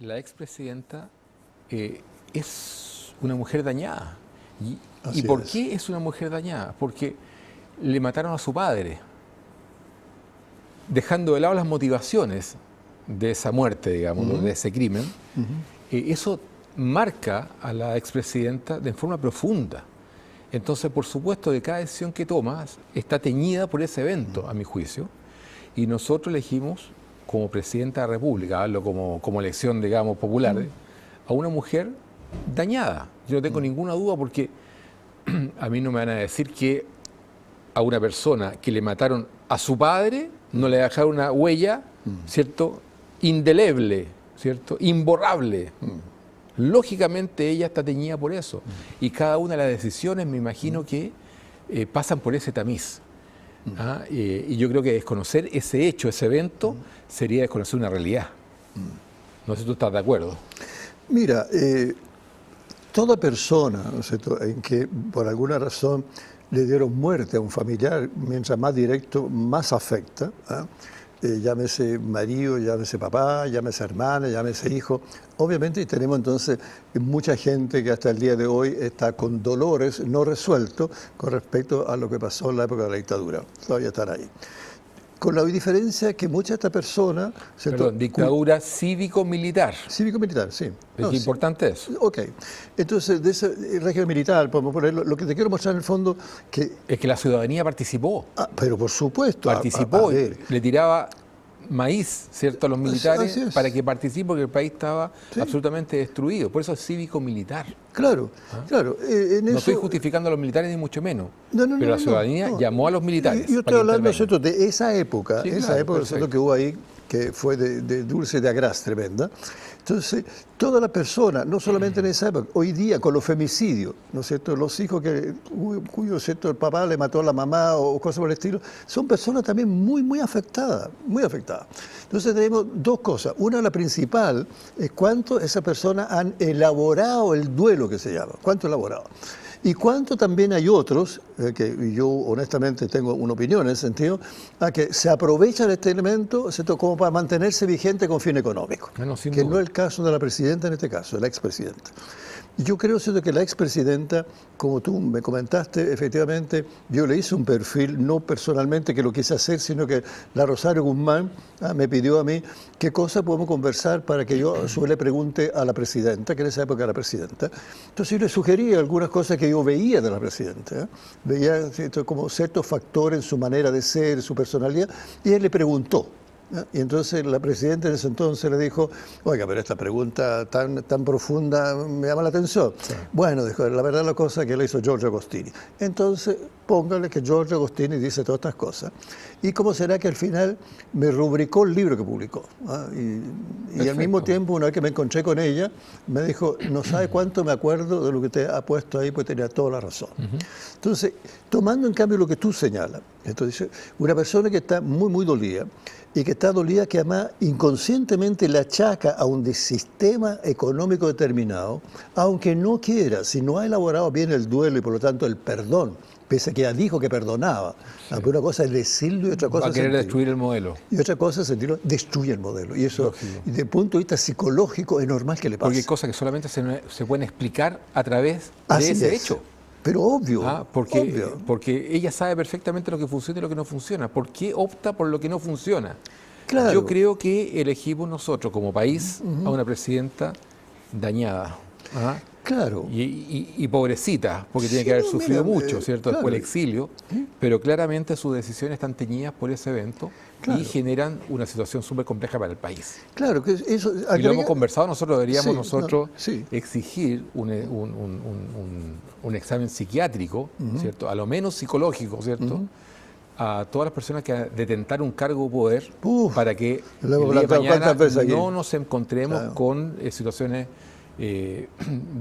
La expresidenta es una mujer dañada. ¿Y por qué es una mujer dañada? Porque le mataron a su padre, dejando de lado las motivaciones de esa muerte, digamos, de ese crimen. Eso marca a la expresidenta de forma profunda. Entonces, por supuesto, de cada decisión que toma está teñida por ese evento, a mi juicio. Y nosotros elegimos, como presidenta de la República, hablo como elección, digamos, popular, a una mujer dañada. Yo no tengo ninguna duda porque a mí no me van a decir que a una persona que le mataron a su padre no le dejaron una huella, ¿cierto?, indeleble, ¿cierto?, imborrable. Lógicamente ella está teñida por eso. Y cada una de las decisiones, me imagino que pasan por ese tamiz. Y yo creo que desconocer ese hecho, ese evento, sería desconocer una realidad. No sé si tú estás de acuerdo. Mira, toda persona, ¿no es cierto?, en que por alguna razón le dieron muerte a un familiar, mientras más directo, más afecta. Llámese marido, llámese papá, llámese hermana, llámese hijo. Obviamente tenemos entonces mucha gente que hasta el día de hoy está con dolores no resueltos con respecto a lo que pasó en la época de la dictadura. Todavía están ahí. Con la diferencia que muchas de estas personas... Perdón, dictadura cívico-militar. Cívico-militar, sí. Es importante eso. Ok. Entonces, de ese régimen militar, podemos ponerlo, lo que te quiero mostrar en el fondo... Es que la ciudadanía participó. Pero por supuesto. Participó y le tiraba maíz, ¿cierto?, a los militares para que participen, porque el país estaba absolutamente destruido. Por eso es cívico-militar. Claro, claro. No estoy justificando a los militares ni mucho menos, pero la ciudadanía llamó a los militares. Yo estoy hablando, ¿cierto?, de esa época, ¿cierto?, que hubo ahí, que fue de dulce de agraz tremenda. Entonces, toda la persona, no solamente en esa época, hoy día con los femicidios, ¿no es cierto?, los hijos cuyo, ¿cierto?, el papá le mató a la mamá o cosas por el estilo, son personas también muy afectadas, muy afectadas. Entonces tenemos dos cosas. Una, la principal, es cuánto esas personas han elaborado el duelo, que se llama, cuánto elaborado. Y cuánto también hay otros, que yo honestamente tengo una opinión en ese sentido, a que se aprovechan de este elemento, ¿cierto?, como para mantenerse vigente con fin económico. No es el caso de la presidenta en este caso, de la expresidenta. Yo creo, ¿cierto?, que la expresidenta, como tú me comentaste, efectivamente, yo le hice un perfil, no personalmente que lo quise hacer, sino que la Rosario Guzmán me pidió a mí qué cosa podemos conversar para que yo le pregunte a la presidenta, que en esa época era presidenta. Entonces yo le sugerí algunas cosas que yo veía de la presidenta. Veía, ¿cierto?, como ciertos factores en su manera de ser, su personalidad, y él le preguntó. Y entonces la presidenta en ese entonces le dijo, oiga, pero esta pregunta tan profunda me llama la atención. Sí. Bueno, dijo, la verdad la cosa que le hizo Giorgio Agostini. Entonces, póngale que Giorgio Agostini dice todas estas cosas. ¿Y cómo será que al final me rubricó el libro que publicó? Y al mismo tiempo, una vez que me encontré con ella, me dijo, no sabe cuánto me acuerdo de lo que usted ha puesto ahí, pues tenía toda la razón. Entonces, tomando en cambio lo que tú señalas, entonces, una persona que está muy dolida, y que está dolida, que además inconscientemente le achaca a un sistema económico determinado, aunque no quiera, si no ha elaborado bien el duelo y por lo tanto el perdón, pese a que ya dijo que perdonaba. Sí. Una cosa es decirlo y otra cosa es querer destruir el modelo. Y otra cosa es sentirlo, destruye el modelo. Y eso, desde el punto de vista psicológico, es normal que le pase. Porque hay cosas que solamente se pueden explicar a través de ese hecho. Pero obvio, porque ella sabe perfectamente lo que funciona y lo que no funciona. ¿Por qué opta por lo que no funciona? Claro. Yo creo que elegimos nosotros como país a una presidenta dañada. Claro. Y pobrecita, porque tiene que haber sufrido mucho, ¿cierto? Después el exilio, pero claramente sus decisiones están teñidas por ese evento y generan una situación súper compleja para el país. Claro, que eso... Y lo hemos conversado, nosotros deberíamos exigir un examen psiquiátrico, ¿cierto? A lo menos psicológico, ¿cierto? A todas las personas que detentaron un cargo de poder para que el día de mañana no nos encontremos con situaciones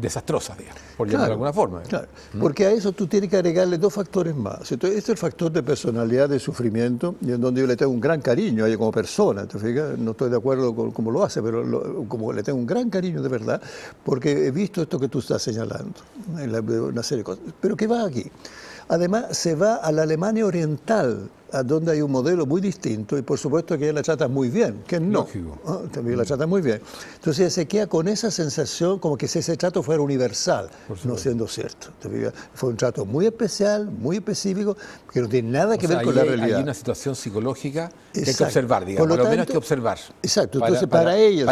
desastrosas, digamos, por llamarlo de alguna forma. Claro, porque a eso tú tienes que agregarle dos factores más. Este es el factor de personalidad, de sufrimiento, y en donde yo le tengo un gran cariño a ella como persona, ¿te fijas? No estoy de acuerdo con cómo lo hace, pero como le tengo un gran cariño de verdad, porque he visto esto que tú estás señalando, en una serie de cosas. Pero ¿qué va aquí? Además, se va a la Alemania Oriental, a donde hay un modelo muy distinto y por supuesto que ella la trata muy bien, que no. También la trata muy bien. Entonces ella se queda con esa sensación como que si ese trato fuera universal, no siendo cierto. Fue un trato muy especial, muy específico, que no tiene nada que ver con la realidad. Hay una situación psicológica que hay que observar, digamos, por lo menos hay que observar. Exacto, entonces para ellos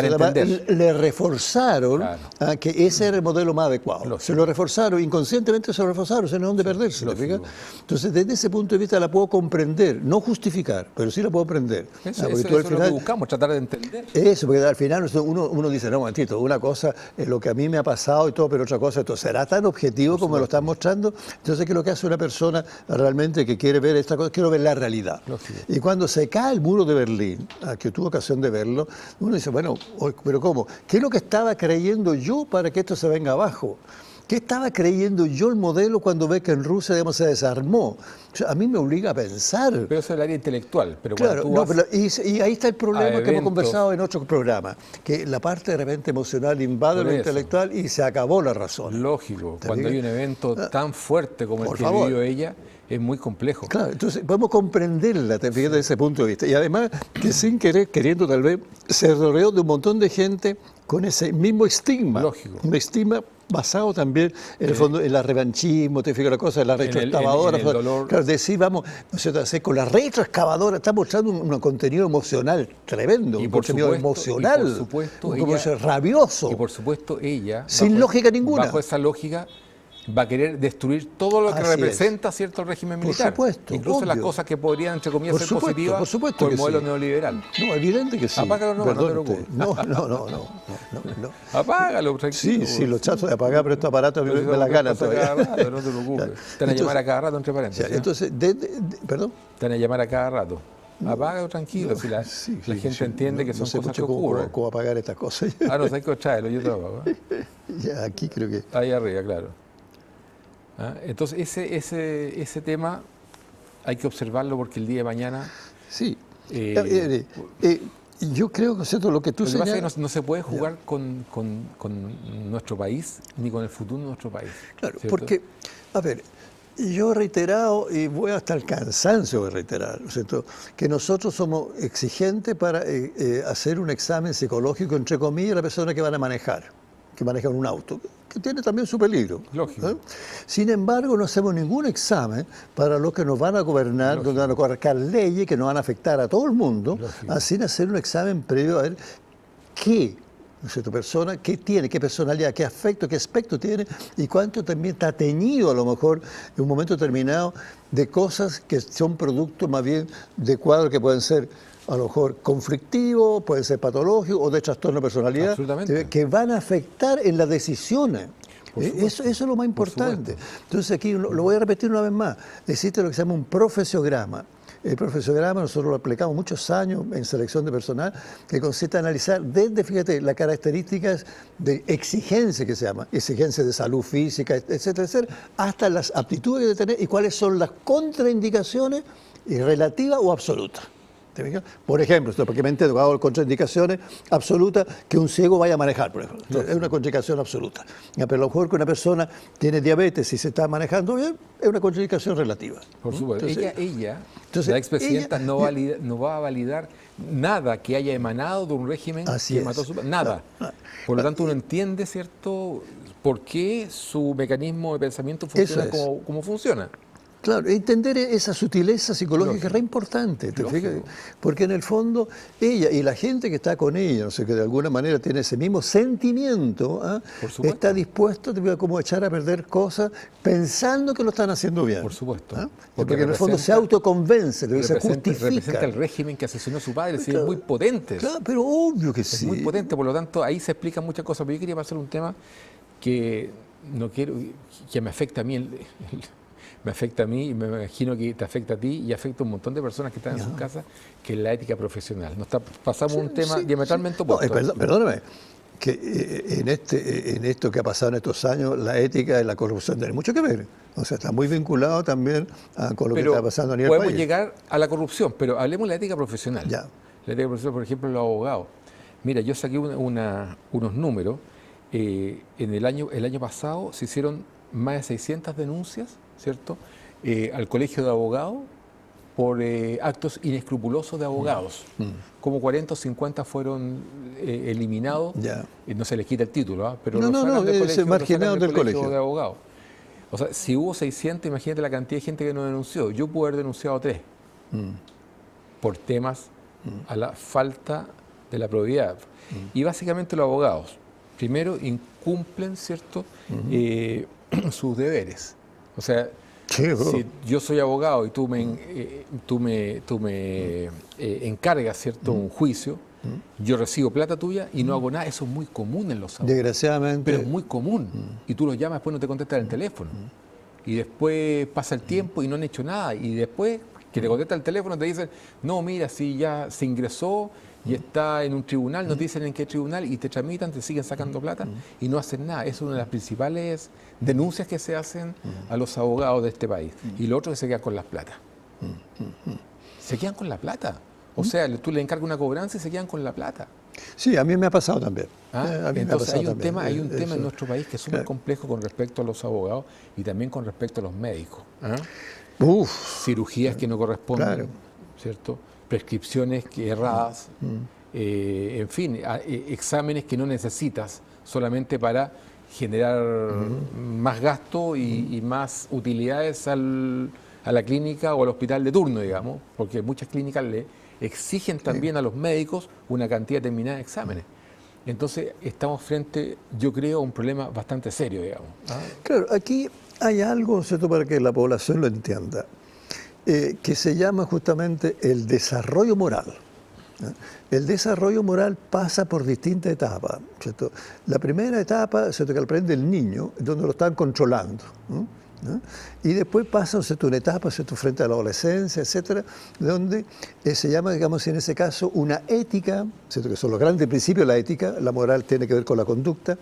le reforzaron claro, que ese era el modelo más adecuado. Lógico. Se lo reforzaron, inconscientemente se lo reforzaron, se no dónde perderse. Entonces desde ese punto de vista la puedo comprender, no justificar, pero sí la puedo comprender. Eso es lo que buscamos, tratar de entender. Eso, porque al final uno dice, no, momentito, una cosa es lo que a mí me ha pasado y todo, pero otra cosa, entonces será tan objetivo como lo están mostrando. Entonces, ¿qué es lo que hace una persona realmente que quiere ver esta cosa? Quiero ver la realidad. Lógico. Y cuando se cae el muro de Berlín, que tuve ocasión de verlo, uno dice, bueno, pero ¿cómo? ¿Qué es lo que estaba creyendo yo para que esto se venga abajo? ¿Qué estaba creyendo yo el modelo cuando ve que en Rusia, digamos, se desarmó? O sea, a mí me obliga a pensar. Pero eso es el área intelectual. Pero claro, y ahí está el problema que hemos conversado en otros programas, que la parte de repente emocional invade lo intelectual y se acabó la razón. Lógico, cuando hay un evento tan fuerte como el que vivió ella, es muy complejo. Claro, entonces podemos comprenderla desde ese punto de vista. Y además que sin querer, queriendo tal vez, se rodeó de un montón de gente con ese mismo estigma. Lógico. Un estigma basado también en el fondo en el revanchismo, te fijas la cosa, en la retroexcavadora. En el dolor. Claro, decir, vamos, ¿no es cierto? Con la retroexcavadora está mostrando un contenido emocional tremendo, un contenido emocional, y por supuesto, un contenido rabioso. Y por supuesto ella, sin lógica ninguna. Bajo esa lógica, va a querer destruir todo lo que representa cierto régimen militar. Por supuesto, incluso las cosas que podrían, entre comillas, ser positivas por el modelo neoliberal. No, evidente que sí. Apágalo, no te preocupes. No. Apágalo, tranquilo. Sí, los chatos de apagar, pero estos aparatos me la gana todavía. No te preocupes. Te van a llamar a cada rato, entre paréntesis. Entonces, perdón. Te van a llamar a cada rato. Apágalo, tranquilo. Si la gente entiende que son cosas que ocurren. ¿Cómo apagar estas cosas? No sé qué traerlo, yo te lo apago. Ya, aquí creo que... Ahí arriba, claro. Entonces, ese tema hay que observarlo porque el día de mañana... Sí. Yo creo que ¿cierto? Lo que tú señalas... Lo que pasa es que no se puede jugar con nuestro país ni con el futuro de nuestro país. Claro, ¿cierto? porque, a ver, yo he reiterado y voy hasta el cansancio de reiterar, ¿cierto? Que nosotros somos exigentes para hacer un examen psicológico, entre comillas, a la persona que van a manejar, que manejan un auto, que tiene también su peligro. Lógico. Sin embargo, no hacemos ningún examen para los que nos van a gobernar, donde van a marcar leyes que nos van a afectar a todo el mundo, sin hacer un examen previo a ver qué, ¿no es cierto?, persona, qué tiene, qué personalidad, qué afecto, qué aspecto tiene y cuánto también está teñido a lo mejor en un momento determinado de cosas que son producto más bien de cuadros que pueden ser a lo mejor conflictivo, puede ser patológico o de trastorno de personalidad, que van a afectar en las decisiones. Eso es lo más importante. Entonces aquí lo voy a repetir una vez más. Existe lo que se llama un profesiograma. El profesiograma nosotros lo aplicamos muchos años en selección de personal, que consiste en analizar desde, fíjate, las características de exigencia que se llama, exigencia de salud física, etcétera, etcétera, hasta las aptitudes que debe tener y cuáles son las contraindicaciones relativas o absolutas. Por ejemplo, porque me entiendo, hago contraindicaciones absolutas que un ciego vaya a manejar, por ejemplo. Es una contraindicación absoluta. Pero a lo mejor que una persona tiene diabetes y se está manejando bien, es una contraindicación relativa. Por supuesto. Entonces, la expresidenta no va a validar nada que haya emanado de un régimen que mató a su padre. Nada. Por lo tanto, uno entiende, ¿cierto?, por qué su mecanismo de pensamiento funciona como funciona. Claro, entender esa sutileza psicológica es re importante, ¿te fijas? Porque en el fondo ella y la gente que está con ella, no sé, que de alguna manera tiene ese mismo sentimiento, está dispuesto como a echar a perder cosas pensando que lo están haciendo bien. Por supuesto. Porque en el fondo se autoconvence, se justifica. Representa el régimen que asesinó a su padre, es muy potente. Claro, pero obvio que sí. Es muy potente, por lo tanto ahí se explican muchas cosas. Pero yo quería pasar un tema que no quiero, que me afecta a mí. Me afecta a mí y me imagino que te afecta a ti y afecta a un montón de personas que están en sus casas, que es la ética profesional. Pasamos un tema diametralmente opuesto. Perdóname, que en esto que ha pasado en estos años, la ética y la corrupción tienen mucho que ver. O sea, está muy vinculado también con lo que está pasando a nivel país. Podemos llegar a la corrupción, pero hablemos de la ética profesional. Ya. La ética profesional, por ejemplo, los abogados. Mira, yo saqué unos números. El año pasado se hicieron más de 600 denuncias, ¿cierto?, al Colegio de Abogados por actos inescrupulosos de abogados. Como 40 o 50 fueron eliminados, no se les quita el título, pero marginados del colegio de abogados. O sea, si hubo 600, imagínate la cantidad de gente que nos denunció. Yo pude haber denunciado 3 por temas a la falta de la probidad. Y básicamente los abogados, primero, incumplen, ¿cierto?, sus deberes. O sea, si yo soy abogado y tú me encargas, ¿cierto?, un juicio, yo recibo plata tuya y no hago nada. Eso es muy común en los abogados. Desgraciadamente. Pero es muy común. Y tú los llamas, después no te contestan el teléfono. Y después pasa el tiempo y no han hecho nada. Y después que te contesta el teléfono te dicen, no, mira, si ya se ingresó y está en un tribunal, no te dicen en qué tribunal y te tramitan, te siguen sacando plata y no hacen nada. Es una de las principales denuncias que se hacen a los abogados de este país. Y lo otro es que se quedan con las plata. Se quedan con la plata. O sea, tú le encargas una cobranza y se quedan con la plata. Sí, a mí me ha pasado también. Entonces hay un tema en nuestro país que es súper complejo con respecto a los abogados y también con respecto a los médicos. Cirugías que no corresponden, ¿cierto? Prescripciones erradas, en fin, exámenes que no necesitas solamente para generar más gasto y más utilidades a la clínica o al hospital de turno, digamos, porque muchas clínicas le exigen también a los médicos una cantidad determinada de exámenes. Entonces estamos frente, yo creo, a un problema bastante serio, digamos. Claro, aquí hay algo, ¿cierto?, para que la población lo entienda, que se llama justamente el desarrollo moral. El desarrollo moral pasa por distintas etapas, ¿cierto? La primera etapa, ¿cierto?, que aprende el niño, donde lo están controlando, ¿no? Y después pasa, ¿cierto?, una etapa, ¿cierto?, frente a la adolescencia, etcétera, donde se llama, digamos, en ese caso, una ética, ¿cierto?, que son los grandes principios de la ética, la moral tiene que ver con la conducta,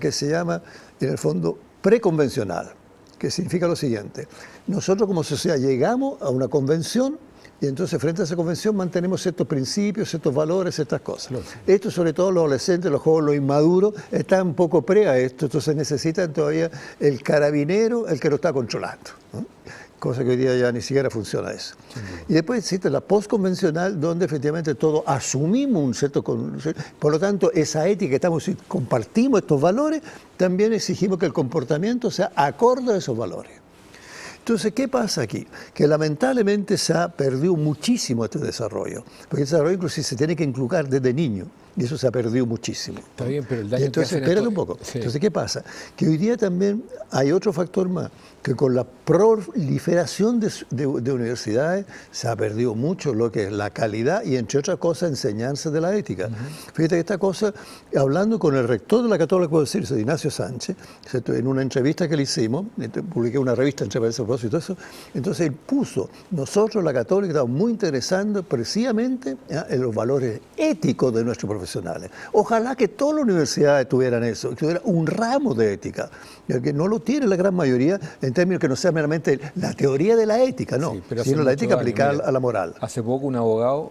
que se llama, en el fondo, preconvencional, que significa lo siguiente: nosotros como sociedad llegamos a una convención y entonces frente a esa convención mantenemos ciertos principios, ciertos valores, ciertas cosas. Esto, sobre todo los adolescentes, los jóvenes, los inmaduros, están un poco pre a esto, entonces necesitan todavía el carabinero, el que lo está controlando, ¿no? Cosa que hoy día ya ni siquiera funciona eso. Y después existe la postconvencional, donde efectivamente todos asumimos un cierto... Por lo tanto, esa ética que estamos, compartimos estos valores, también exigimos que el comportamiento sea acorde a esos valores. Entonces, ¿qué pasa aquí? Que lamentablemente se ha perdido muchísimo este desarrollo, porque el desarrollo inclusive se tiene que inculcar desde niño, y eso se ha perdido muchísimo. Está bien, pero el daño entonces, que hacen espérate un poco. Sí. Entonces, ¿qué pasa? Que hoy día también hay otro factor más, que con la proliferación de universidades se ha perdido mucho lo que es la calidad y, entre otras cosas, enseñanza de la ética. Fíjate que esta cosa, hablando con el rector de la Católica, puedo decir, Ignacio Sánchez, ¿cierto?, en una entrevista que le hicimos, publiqué una revista entre ese propósito, eso, entonces él puso, nosotros la Católica estamos muy interesados precisamente en los valores éticos de nuestros profesionales. Ojalá que todas las universidades tuvieran eso, que tuviera un ramo de ética, que no lo tiene la gran mayoría, en términos que no sea meramente la teoría de la ética, no, sí, sino la ética aplicada a la moral. Hace poco un abogado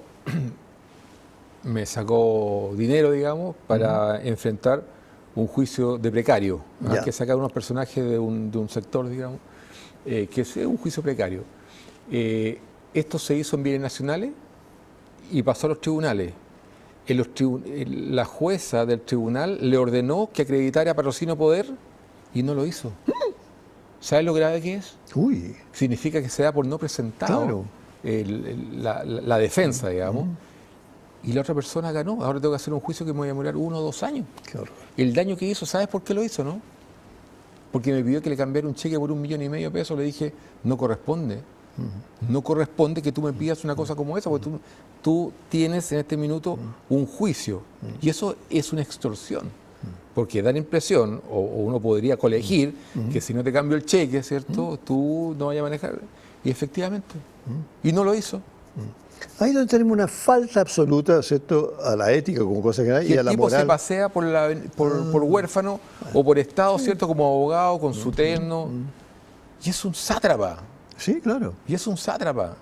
me sacó dinero, digamos, para enfrentar un juicio de precario, que sacar unos personajes de un sector, digamos, que es un juicio precario. Esto se hizo en bienes nacionales y pasó a los tribunales. La jueza del tribunal le ordenó que acreditara patrocinio poder y no lo hizo. ¿Sabes lo grave que es? Significa que se da por no presentado la defensa, digamos. Y la otra persona ganó. Ahora tengo que hacer un juicio que me voy a demorar 1 o 2 años. Qué horror. El daño que hizo, ¿sabes por qué lo hizo, no? Porque me pidió que le cambiara un cheque por 1,5 millones de pesos. Le dije, no corresponde. No corresponde que tú me pidas una cosa como esa, porque tú tienes en este minuto un juicio. Y eso es una extorsión. Porque da la impresión, o uno podría colegir, que si no te cambio el cheque, ¿cierto?, tú no vayas a manejar. Y efectivamente. Y no lo hizo. Ahí donde tenemos una falta absoluta, ¿cierto?, a la ética como cosa que hay, y a la moral. El tipo se pasea por huérfano o por estado, ¿cierto?, como abogado, con su terno. Y es un sátrapa. Sí, claro. Y es un sátrapa.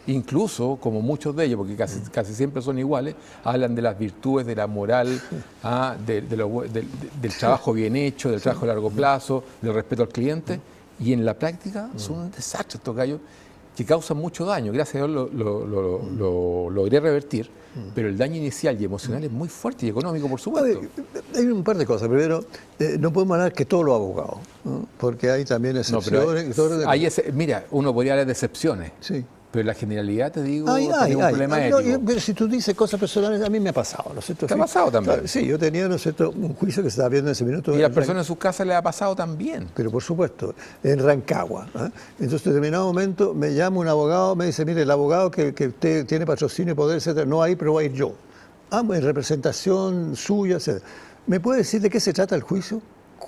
Incluso, como muchos de ellos, porque casi siempre son iguales, hablan de las virtudes, de la moral, del trabajo bien hecho, del trabajo a largo plazo, del respeto al cliente, y en la práctica son un desastre estos gallos que causan mucho daño. Gracias a Dios lo logré revertir, pero el daño inicial y emocional es muy fuerte y económico, por supuesto. Hay un par de cosas. Primero, no podemos hablar que todos los abogados, ¿no? Porque hay también excepciones. Mira, uno podría hablar de excepciones. Sí. Pero la generalidad, te digo, tiene un problema ético. Pero si tú dices cosas personales, a mí me ha pasado, ¿no es cierto? ¿Te ha pasado también? Sí, yo tenía, ¿no es cierto?, un juicio que se estaba viendo en ese minuto. Y a las personas en sus casas les ha pasado también. Pero por supuesto, en Rancagua. Entonces, en determinado momento me llama un abogado, me dice, mire, el abogado que usted tiene patrocinio, poder, etcétera, no hay, pero voy a ir yo. En representación suya, etcétera. ¿Me puede decir de qué se trata el juicio?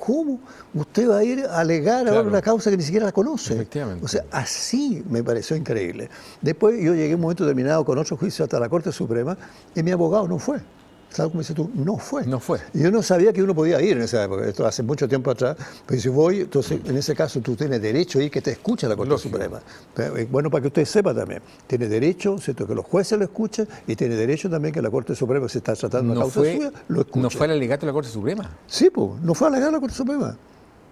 ¿Cómo usted va a ir a alegar a una causa que ni siquiera la conoce? Efectivamente. O sea, así me pareció increíble. Después yo llegué a un momento determinado con otro juicio hasta la Corte Suprema y mi abogado no fue. ¿Sabes cómo dices tú? No fue. No fue. Y yo no sabía que uno podía ir en esa época. Esto hace mucho tiempo atrás. Pero si voy, entonces en ese caso tú tienes derecho a ir que te escuche la Corte Suprema. Pero, bueno, para que usted sepa también. Tiene derecho, ¿cierto?, que los jueces lo escuchen y tiene derecho también que la Corte Suprema, si está tratando una causa suya, lo escuche. ¿No fue el alegato de la Corte Suprema? Sí, pues, no fue alegato de la Corte Suprema.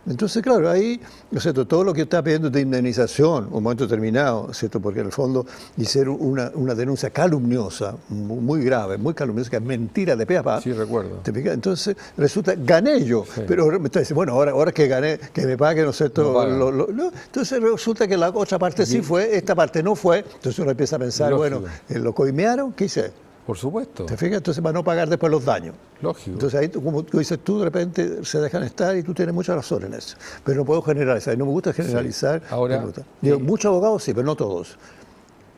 Entonces, claro, ahí, ¿no es cierto?, todo lo que está pidiendo de indemnización, un momento determinado, ¿cierto?, porque en el fondo hicieron una denuncia calumniosa, muy grave, muy calumniosa, que es mentira de pe a pa. Sí, recuerdo. Entonces, resulta, gané yo, pero me está diciendo, bueno, ahora que gané, que me pague, ¿no es cierto? No. Entonces resulta que la otra parte sí fue, esta parte no fue, entonces uno empieza a pensar, bueno, ¿lo coimearon? ¿Qué hice? Por supuesto. ¿Te fijas? Entonces, para no pagar después los daños. Lógico. Entonces, ahí, como tú dices, tú de repente se dejan estar y tú tienes mucha razón en eso. Pero no puedo generalizar. No me gusta generalizar. Sí. Ahora, digo, muchos abogados sí, pero no todos.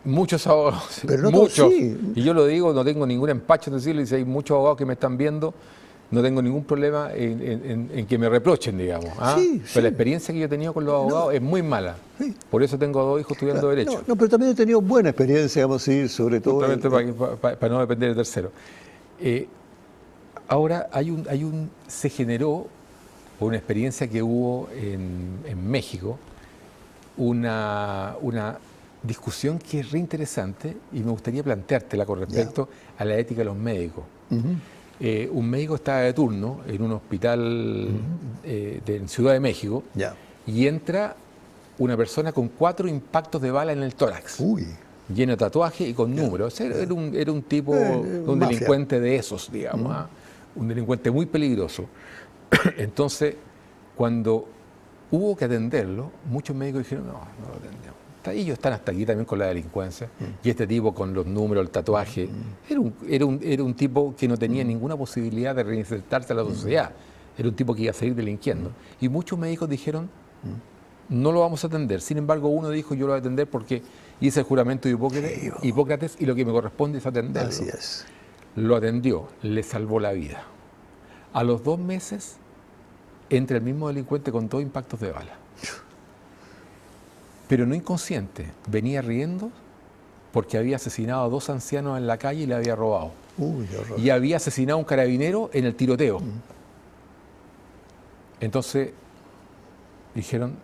Muchos abogados, sí. Pero no muchos. Todos, sí. Y yo lo digo, no tengo ningún empacho en decirlo, y si hay muchos abogados que me están viendo, no tengo ningún problema en que me reprochen, digamos. Pero la experiencia que yo he tenido con los abogados es muy mala. Sí. Por eso tengo 2 hijos estudiando Derecho. No, pero también he tenido buena experiencia, vamos a decir, sobre todo... Justamente para no depender del tercero. Ahora se generó, por una experiencia que hubo en México, una discusión que es re-interesante y me gustaría planteártela con respecto a la ética de los médicos. Un médico estaba de turno en un hospital en Ciudad de México y entra una persona con 4 impactos de bala en el tórax, lleno de tatuajes y con números. Era un tipo, un delincuente de esos, digamos, un delincuente muy peligroso. Entonces, cuando hubo que atenderlo, muchos médicos dijeron, no lo atendemos. Ellos están hasta aquí también con la delincuencia. Y este tipo con los números, el tatuaje, era un tipo que no tenía ninguna posibilidad de reinsertarse a la sociedad. Era un tipo que iba a seguir delinquiendo. Y muchos médicos dijeron, no lo vamos a atender. Sin embargo, uno dijo, yo lo voy a atender porque hice el juramento de Hipócrates y lo que me corresponde es atenderlo. Así es. Lo atendió, le salvó la vida. A los 2 meses, entra el mismo delincuente con 2 impactos de bala. Pero no inconsciente, venía riendo porque había asesinado a 2 ancianos en la calle y le había robado. Y había asesinado a un carabinero en el tiroteo. Entonces dijeron,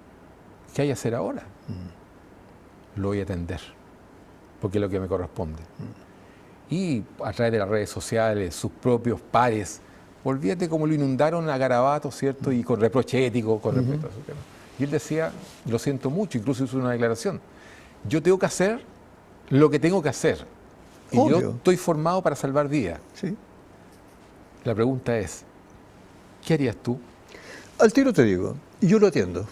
¿qué hay que hacer ahora? Lo voy a atender, porque es lo que me corresponde. Y a través de las redes sociales, sus propios pares, olvídate cómo lo inundaron a garabatos, ¿cierto? Y con reproche ético, con respecto a su tema. Y él decía, lo siento mucho, incluso hizo una declaración. Yo tengo que hacer lo que tengo que hacer. Y yo estoy formado para salvar vidas. Sí. La pregunta es, ¿qué harías tú? Al tiro te digo, y yo lo atiendo.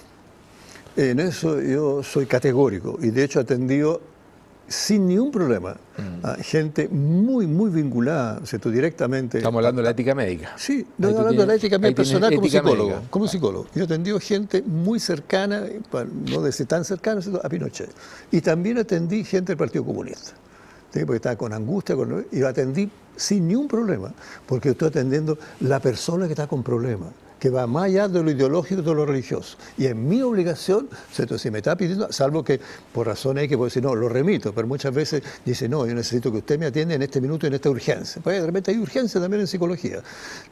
En eso yo soy categórico y de hecho he atendido sin ningún problema a gente muy, muy vinculada, ¿cierto?, directamente. Estamos hablando de la ética médica. Sí, no estoy hablando de la ética personal como psicólogo. Como psicólogo. Yo he atendido gente muy cercana, para no decir tan cercana, a Pinochet. Y también atendí gente del Partido Comunista. ¿Sí? Porque estaba con angustia, y lo atendí sin ningún problema, porque estoy atendiendo la persona que está con problemas, que va más allá de lo ideológico y de lo religioso. Y es mi obligación, ¿cierto?, si me está pidiendo, salvo que por razones hay que puedo decir, no, lo remito, pero muchas veces dice, no, yo necesito que usted me atienda en este minuto y en esta urgencia. Pues de repente hay urgencia también en psicología.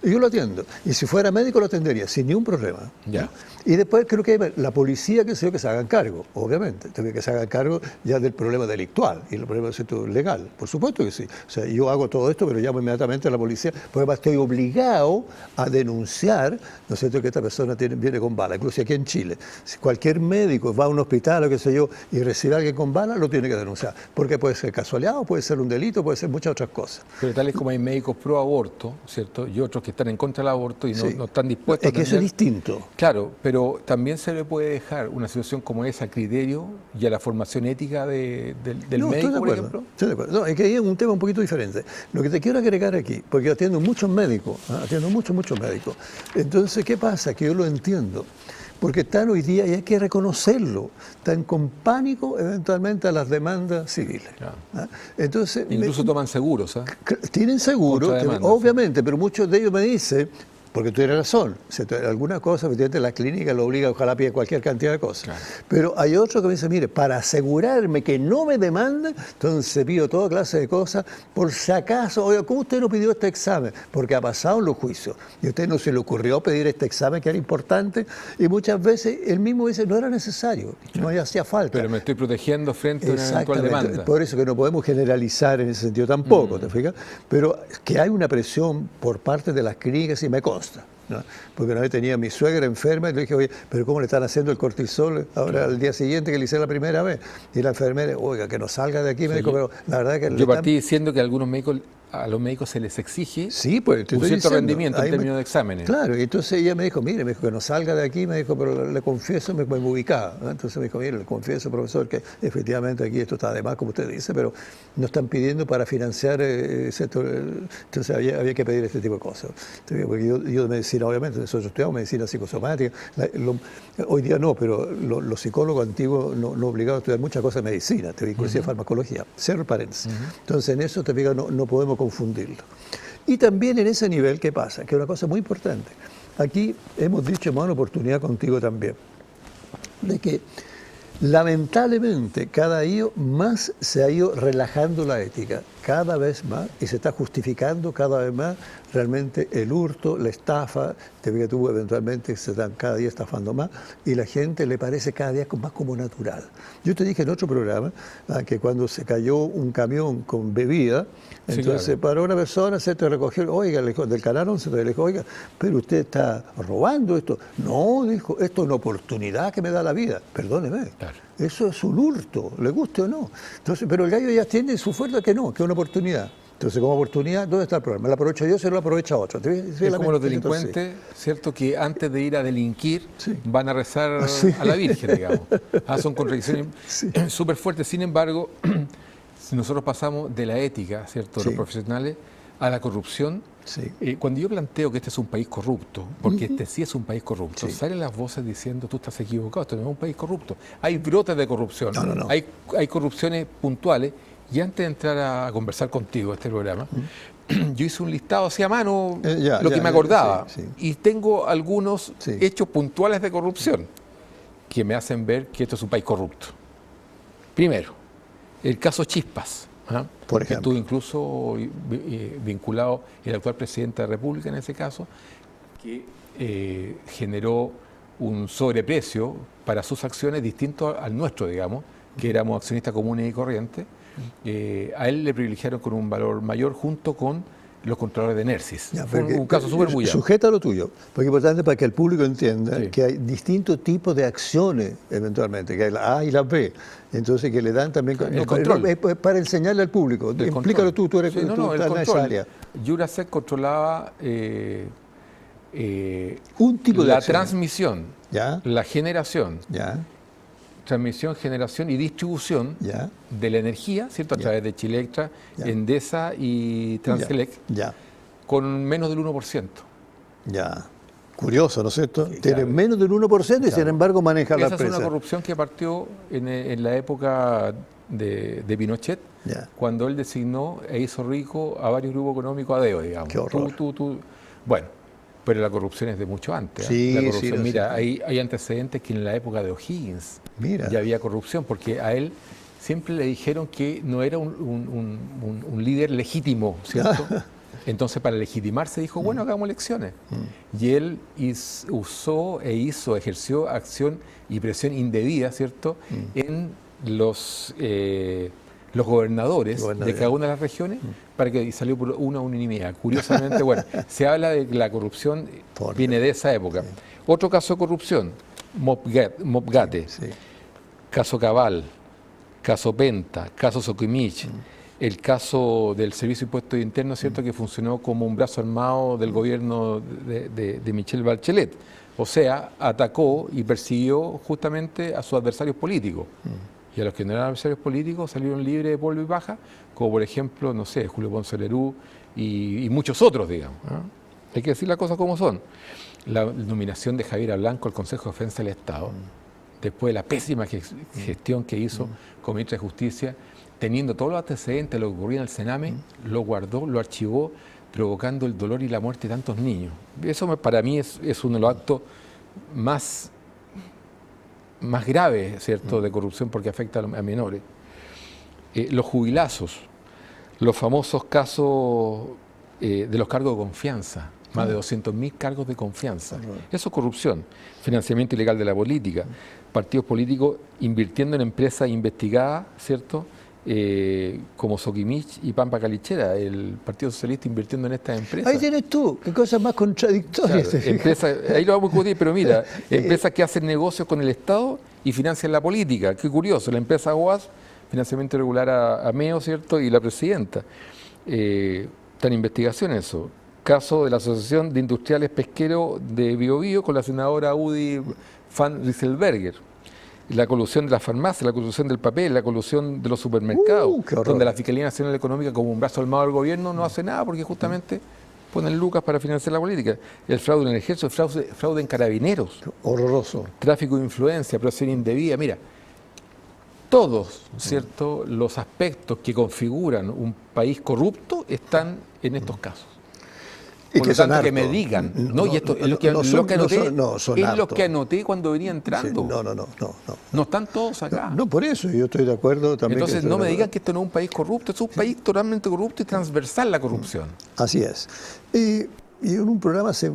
Y yo lo atiendo. Y si fuera médico lo atendería, sin ningún problema. Ya. Y después creo que hay la policía que se hagan cargo, obviamente, que se hagan cargo ya del problema delictual y el problema, ¿cierto?, legal. Por supuesto que sí. O sea, yo hago todo esto, pero llamo inmediatamente a la policía, porque además estoy obligado a denunciar, ¿no es cierto?, que esta persona viene con bala. Incluso aquí en Chile, si cualquier médico va a un hospital o qué sé yo y recibe a alguien con bala, lo tiene que denunciar. Porque puede ser casualidad, puede ser un delito, puede ser muchas otras cosas. Pero tal es como hay médicos pro aborto, ¿cierto? Y otros que están en contra del aborto y no están dispuestos a que eso es distinto. Claro, pero también se le puede dejar una situación como esa a criterio y a la formación ética del médico, por ejemplo. Estoy de acuerdo. No, es que ahí es un tema un poquito diferente. Lo que te quiero agregar aquí, porque yo atiendo muchos médicos, atiendo muchos médicos. Entonces, ¿qué pasa? Que yo lo entiendo. Porque están hoy día, y hay que reconocerlo, están con pánico eventualmente a las demandas civiles. Claro. Entonces, incluso toman seguros. Tienen seguros, obviamente, pero muchos de ellos me dicen, porque tú tienes razón, alguna cosa, efectivamente, la clínica lo obliga, ojalá pide cualquier cantidad de cosas. Claro. Pero hay otro que me dice, mire, para asegurarme que no me demandan, entonces pido toda clase de cosas, por si acaso, oiga, ¿cómo usted no pidió este examen? Porque ha pasado en los juicios, y a usted no se le ocurrió pedir este examen que era importante, y muchas veces él mismo dice, no era necesario, no hacía falta. Pero me estoy protegiendo frente a una eventual demanda. Por eso que no podemos generalizar en ese sentido tampoco, ¿te fijas? Pero que hay una presión por parte de las clínicas y me consta. ¿No? Porque una vez tenía a mi suegra enferma y le dije, oye, pero ¿cómo le están haciendo el cortisol ahora al día siguiente que le hice la primera vez? Y la enfermera, oiga, que no salga de aquí, me dijo, pero la verdad que... Yo partí diciendo que a los médicos se les exige pues, un cierto rendimiento en términos de exámenes. Claro, y entonces ella me dijo, mire, me dijo que no salga de aquí, me dijo, pero le confieso, me ubicaba. ¿No? Entonces me dijo, mire, le confieso, profesor, que efectivamente aquí esto está de más, como usted dice, pero no están pidiendo para financiar, entonces había que pedir este tipo de cosas. Entonces, porque yo de medicina, obviamente, nosotros estudiamos medicina psicosomática, hoy día no, pero los psicólogos antiguos no obligados a estudiar muchas cosas de medicina, inclusive farmacología, cero paréntesis. Entonces en eso, te digo, no podemos confundirlo. Y también en ese nivel, ¿qué pasa? Que es una cosa muy importante. Aquí hemos dicho, hemos dado una oportunidad contigo también, de que lamentablemente cada día más se ha ido relajando la ética, cada vez más, y se está justificando cada vez más realmente el hurto, la estafa, que tú eventualmente se están cada día estafando más, y la gente le parece cada día más como natural. Yo te dije en otro programa que cuando se cayó un camión con bebida, entonces claro, para una persona se te recogió, oiga, del Canal 11 te dijo, oiga, pero usted está robando esto. No, dijo, esto es una oportunidad que me da la vida. Perdóneme, claro, eso es un hurto, le guste o no. Entonces, pero el gallo ya tiene su fuerza que no, que es una oportunidad. Entonces, como oportunidad, ¿dónde está el problema? ¿La aprovecho yo o se lo aprovecha otro? Es como los delincuentes, ¿cierto? Que antes de ir a delinquir van a rezar a la Virgen, digamos. Son contradicciones súper fuertes. Sin embargo, si nosotros pasamos de la ética, ¿cierto?, de los profesionales a la corrupción, cuando yo planteo que este es un país corrupto, porque este sí es un país corrupto, salen las voces diciendo tú estás equivocado, esto no es un país corrupto. Hay brotes de corrupción, hay corrupciones puntuales. Y antes de entrar a conversar contigo este programa, yo hice un listado así a mano, lo que me acordaba, y tengo algunos hechos puntuales de corrupción que me hacen ver que esto es un país corrupto. Primero, el caso Chispas, por ejemplo, que estuvo incluso vinculado el actual presidente de la República en ese caso, que generó un sobreprecio para sus acciones distinto al nuestro, digamos, que éramos accionistas comunes y corrientes. A él le privilegiaron con un valor mayor junto con los controladores de Nersis. Fue un caso súper bullado. Sujeta lo tuyo, porque es importante para que el público entienda que hay distintos tipos de acciones eventualmente, que hay la A y la B, entonces que le dan también... El control. Para enseñarle al público, explícalo tú eres el control. Jurasek controlaba un tipo de la transmisión, la generación, transmisión, generación y distribución de la energía, ¿cierto? A través de Chilectra, Endesa y Transelec, con menos del 1%. Curioso, ¿no es cierto? Tiene menos del 1% y sin embargo maneja la empresa. Esa es una corrupción que partió en la época de Pinochet, cuando él designó e hizo rico a varios grupos económicos a dedo, digamos. Qué horror. Bueno, pero la corrupción es de mucho antes. La corrupción, hay antecedentes que en la época de O'Higgins ya había corrupción, porque a él siempre le dijeron que no era un líder legítimo, ¿cierto? Entonces, para legitimarse, dijo, bueno, hagamos elecciones. Y él ejerció acción y presión indebida, ¿cierto?, en los los gobernadores de cada una de las regiones para que y salió por una unanimidad. Curiosamente, bueno, se habla de que la corrupción viene de esa época. Otro caso de corrupción, Mopgate, caso Cabal, caso Penta, caso Soquimich, el caso del Servicio de Impuestos Internos, ¿cierto?, que funcionó como un brazo armado del gobierno de Michelle Bachelet. O sea, atacó y persiguió justamente a sus adversarios políticos. Y a los que no eran adversarios políticos salieron libres de polvo y paja, como por ejemplo, no sé, Julio Ponce Lerú y muchos otros, digamos, ¿no? Hay que decir las cosas como son. La nominación de Javiera Blanco al Consejo de Defensa del Estado, después de la pésima gestión que hizo como ministra de Justicia, teniendo todos los antecedentes de lo que ocurría en el Sename, lo guardó, lo archivó, provocando el dolor y la muerte de tantos niños. Eso para mí es uno de los actos más graves, ¿cierto?, de corrupción, porque afecta a menores. Los jubilazos, los famosos casos de los cargos de confianza, más de 200.000 cargos de confianza. Eso es corrupción. Financiamiento ilegal de la política, partidos políticos invirtiendo en empresas investigadas, ¿cierto?, como Soquimich y Pampa Calichera, el Partido Socialista invirtiendo en estas empresas. Ahí tienes tú, qué cosas más contradictorias. Claro, empresas, ahí lo vamos a discutir, pero mira, empresas que hacen negocios con el Estado y financian la política. Qué curioso, la empresa OAS, financiamiento irregular a MEO, ¿cierto?, y la presidenta. Está en investigación eso. Caso de la Asociación de Industriales Pesqueros de Biobío con la senadora Udi van Rieselberger. La colusión de la farmacia, la colusión del papel, la colusión de los supermercados, donde la Fiscalía Nacional Económica, como un brazo armado del gobierno, no hace nada porque justamente ponen lucas para financiar la política. El fraude en el ejército, el fraude en carabineros. Horroroso. Tráfico de influencia, protección indebida. Mira, todos, ¿cierto?, los aspectos que configuran un país corrupto están en estos casos. Y por que lo tanto, son que me digan, no, y esto es lo que anoté cuando venía entrando. Sí, no están todos acá. No, por eso yo estoy de acuerdo también. Entonces no me digan que esto no es un país corrupto, es un país totalmente corrupto y transversal la corrupción. Así es. Y en un programa hace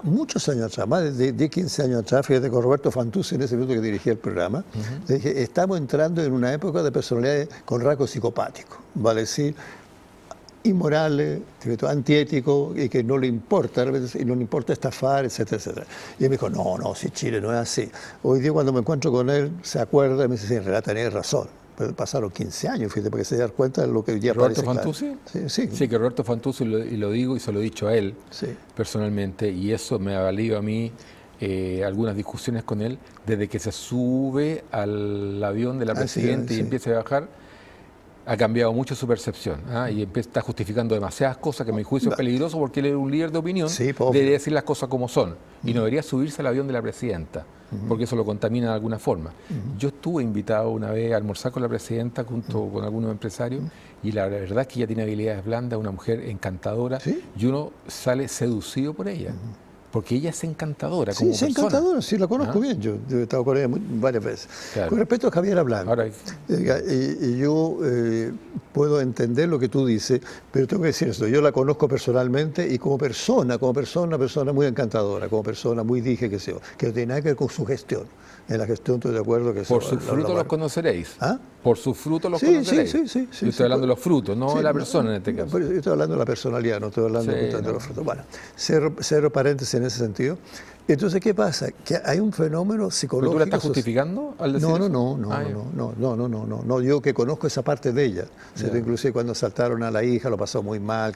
muchos años atrás, más de 15 años atrás, fíjate, con Roberto Fantuzzi, en ese minuto que dirigía el programa, le dije, estamos entrando en una época de personalidades con rasgos psicopáticos, vale decir, inmorales, antiéticos, y que no le importa, y no le importa estafar, etcétera, etcétera. Y él me dijo, no, si Chile no es así. Hoy día cuando me encuentro con él, se acuerda y me dice, sí, en realidad tenés razón. Pero pasaron 15 años, fíjate, porque se da cuenta de lo que hoy día ¿Roberto parece Fantuzzi? Claro. Sí, que Roberto Fantuzzi, y lo digo y se lo he dicho a él personalmente, y eso me ha valido a mí algunas discusiones con él, desde que se sube al avión de la presidenta y empieza a bajar. Ha cambiado mucho su percepción, y está justificando demasiadas cosas que a mi juicio es peligroso porque él es un líder de opinión, debería decir las cosas como son y no debería subirse al avión de la presidenta porque eso lo contamina de alguna forma. Yo estuve invitado una vez a almorzar con la presidenta junto con algunos empresarios y la verdad es que ella tiene habilidades blandas, una mujer encantadora y uno sale seducido por ella. Porque ella es encantadora como persona. Sí, es encantadora, sí, la conozco bien, yo he estado con ella varias veces. Claro. Con respecto a Javiera Blanco, y yo puedo entender lo que tú dices, pero tengo que decir esto, yo la conozco personalmente y como persona, una persona muy encantadora, como persona muy dije que no tiene nada que ver con su gestión. En la gestión estoy de acuerdo que por sus frutos los conoceréis. Por sus frutos los conoceréis. Sí. Yo estoy hablando de los frutos, no de la persona en este caso. Yo estoy hablando de la personalidad, no estoy hablando de los frutos. Bueno, cero paréntesis en ese sentido. Entonces, ¿qué pasa? Que hay un fenómeno psicológico. ¿Pero tú la estás justificando al decir eso? No, yo que conozco esa parte de ella. Inclusive cuando asaltaron a la hija, lo pasó muy mal,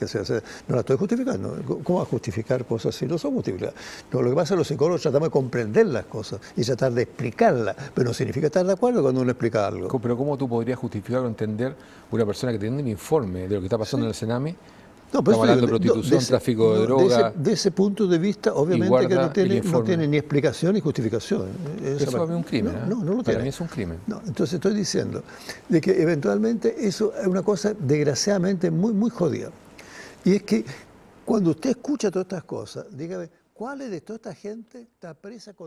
no la estoy justificando. ¿Cómo va a justificar cosas así? No son justificadas. No, lo que pasa es que los psicólogos tratamos de comprender las cosas y tratar de explicarlas, pero no significa estar de acuerdo cuando uno explica algo. Pero ¿cómo tú podrías justificar o entender una persona que tiene un informe de lo que está pasando en el Sename? No, pues estamos hablando de prostitución, tráfico de droga. De ese punto de vista, obviamente que no tiene ni explicación ni justificación. Eso para mí es un crimen. No lo tiene. Para mí es un crimen. No, entonces estoy diciendo de que eventualmente eso es una cosa desgraciadamente muy, muy jodida. Y es que cuando usted escucha todas estas cosas, dígame, ¿cuál de toda esta gente está presa con...